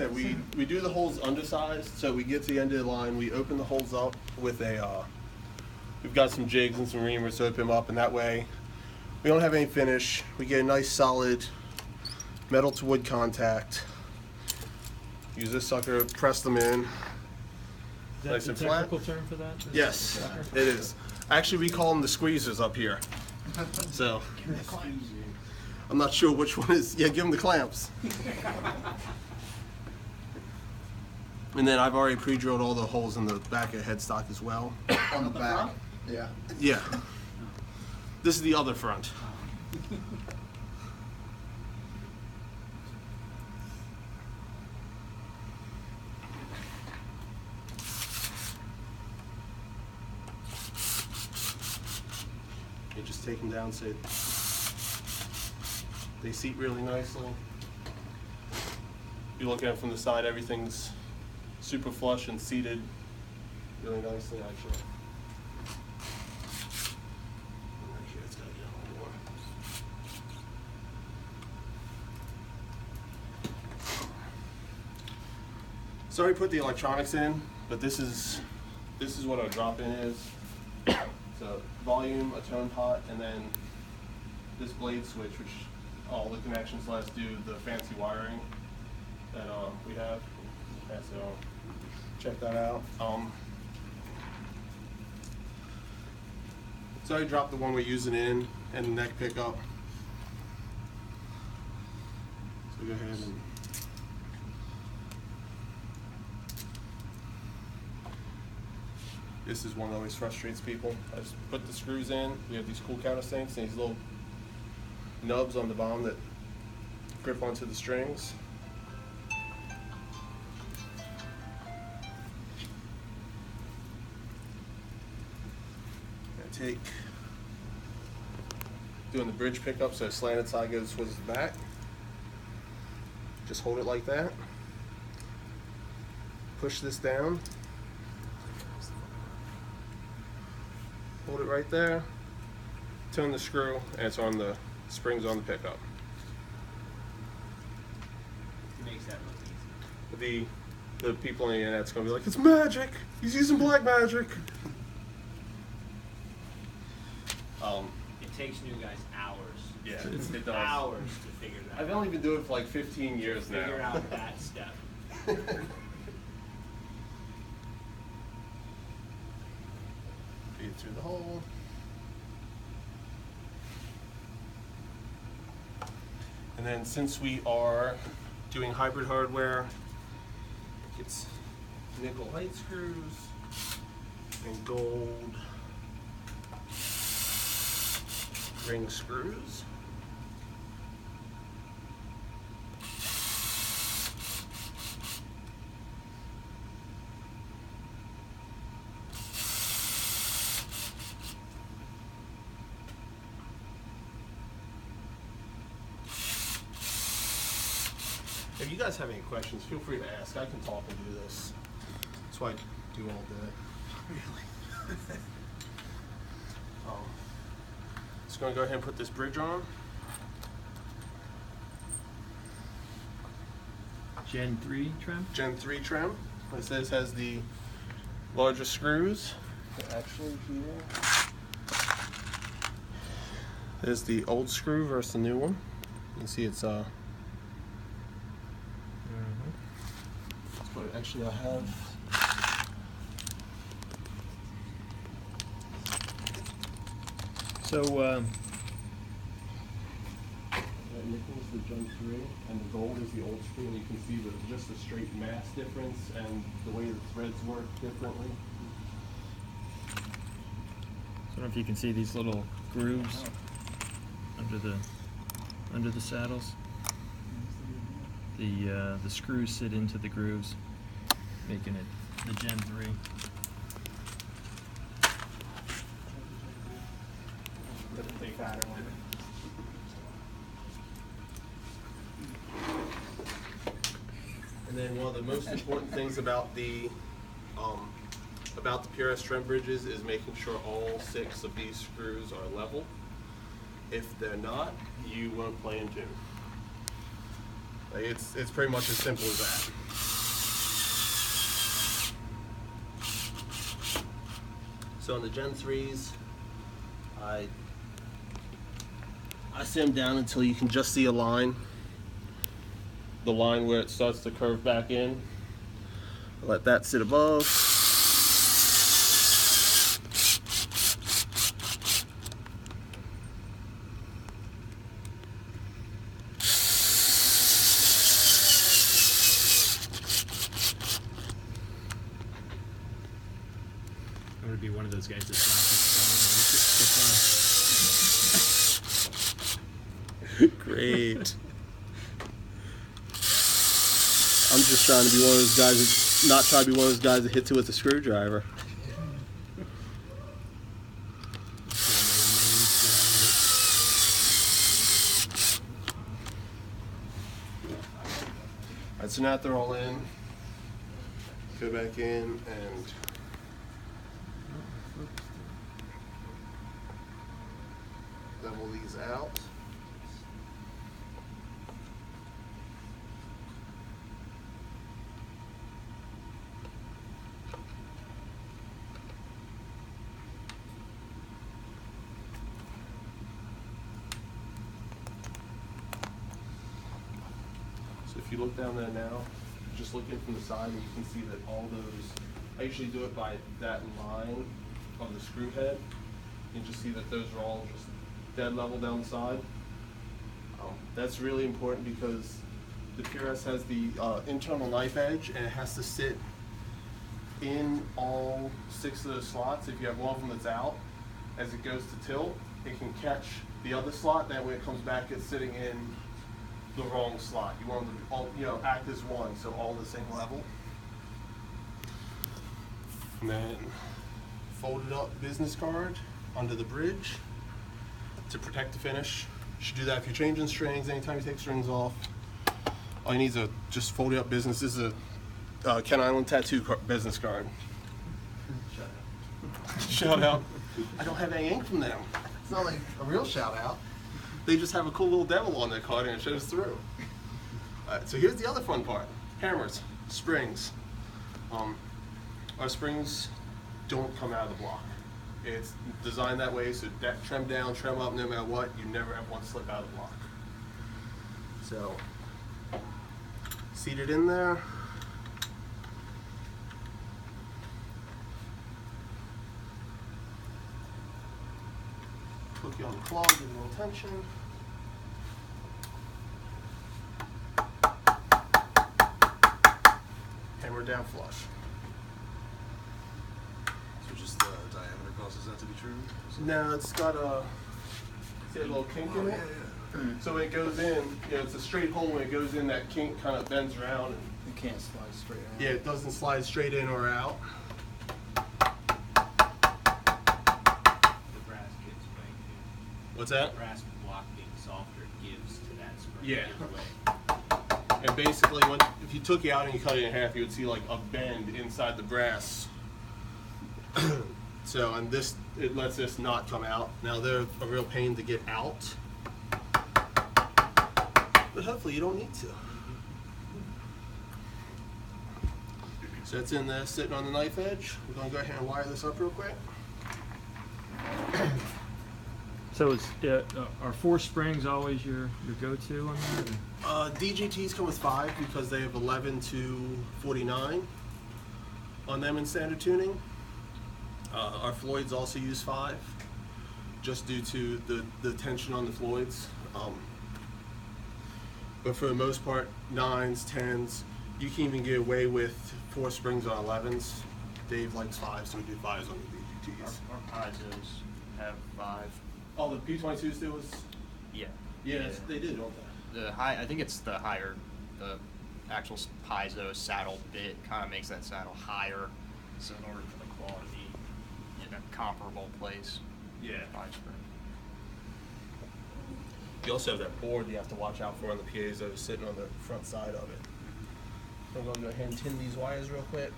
said, we do the holes undersized, so we get to the end of the line, we open the holes up with a, we've got some jigs and some reamers to open them up, and that way we don't have any finish. We get a nice solid metal to wood contact. Use this sucker, press them in. Is that nice the and flat. technical term for that? Yes, it is. Actually, we call them the squeezers up here. So, I'm not sure which one is. Yeah, give them the clamps. And then I've already pre-drilled all the holes in the back of the headstock as well. On the back? Yeah. Yeah. This is the other front. You just take them down so they seat really nicely. If you look at it from the side, everything's super flush and seated really nicely, actually. Right here, it's gotta get a little more. So we put the electronics in, but this is what our drop-in is. So volume, a tone pot, and then this blade switch, which all the connections let us do the fancy wiring that we have. Okay, so check that out. So I dropped the one we're using in and the neck pickup. So go ahead and this is one that always frustrates people. I just put the screws in. We have these cool countersinks and these little nubs on the bottom that grip onto the strings. I take, doing the bridge pickup, so slanted side goes towards the back. Just hold it like that. Push this down. Hold it right there. Turn the screw, and it's on the springs on the pickup. It makes that look easy. The people on the internet's gonna be like, it's magic. He's using black magic. It takes new guys hours. Yeah, it does. Hours to figure that out. I've only been doing it for like 15 years now. Figure out that step. Feed it through the hole. And then since we are doing hybrid hardware, it's nickel height screws and gold ring screws. If you guys have any questions, feel free to ask. I can talk and do this. That's what I do all day. Really? Just going to go ahead and put this bridge on. Gen 3 trim? Gen 3 trim. It says has the larger screws. Actually here. There's the old screw versus the new one. You can see it's but actually I have So that nickel is the Gen 3 and the gold is the old screw, and you can see just the straight mass difference and the way the threads work differently. I don't know if you can see these little grooves under the saddles. The screws sit into the grooves, making it the Gen 3. And then one of the most important things about the PRS trim bridges is making sure all 6 of these screws are level. If they're not, you won't play in tune. Like it's pretty much as simple as that. So on the Gen 3s, I sit them down until you can just see a line. The line where it starts to curve back in. Let that sit above. I want to be one of those guys that slaps Great. I'm just trying to be one of those guys that, not try to be one of those guys that hits it with a screwdriver. Alright, so now that they're all in, go back in and level these out. So if you look down there now, just looking from the side, and you can see that all those, I usually do it by that line of the screw head. You can just see that those are all just dead level down the side. That's really important because the PRS has the internal knife edge, and it has to sit in all 6 of the slots. If you have one of them that's out, as it goes to tilt, it can catch the other slot. That way it comes back, it's sitting in the wrong slot. You want them to all, act as one, so all the same level. And then folded up business card under the bridge to protect the finish. You should do that if you're changing strings. Anytime you take strings off, all you need is a just folded up business. This is a Ken Island tattoo business card. Shout out. I don't have any ink from them. It's not like a real shout out. They just have a cool little devil on their card and it shows through. Alright, so here's the other fun part. Hammers, springs. Our springs don't come out of the block. It's designed that way so that trem down, trem up, no matter what, you never have one slip out of the block. So, seat it in there. Hook you on the claw, give it a little tension. Hammer down flush. So just the diameter causes that to be true? Now it's got a, see a little kink in it? So when it goes in, it's a straight hole. When it goes in, that kink kind of bends around. And You can't slide straight out. yeah, it doesn't slide straight in or out. The brass gives way too. What's that? The brass block being softer gives to that spring. Yeah. Gives way. And basically, if you took it out and you cut it in half, you would see like a bend inside the brass. So, and this, it lets this not come out. Now they're a real pain to get out, but hopefully you don't need to. So it's in there, sitting on the knife edge. We're gonna go ahead and wire this up real quick. So is are 4 springs always your go-to on that? DGTs come with 5 because they have 11 to 49 on them in standard tuning. Our Floyds also use 5, just due to the tension on the Floyds. But for the most part, 9s, 10s, you can even get away with 4 springs on 11s. Dave likes 5, so we do 5s on the DGTs. Our Pizos have 5. Oh, the P22s do is? Yeah. Yes, they do, don't they? The high, I think it's the higher, the actual Piezo saddle bit kind of makes that saddle higher. So in order for the claw to be in a comparable place, Yeah. 5 spring. You also have that board you have to watch out for on the piezo sitting on the front side of it. I'm going to go ahead and tin these wires real quick.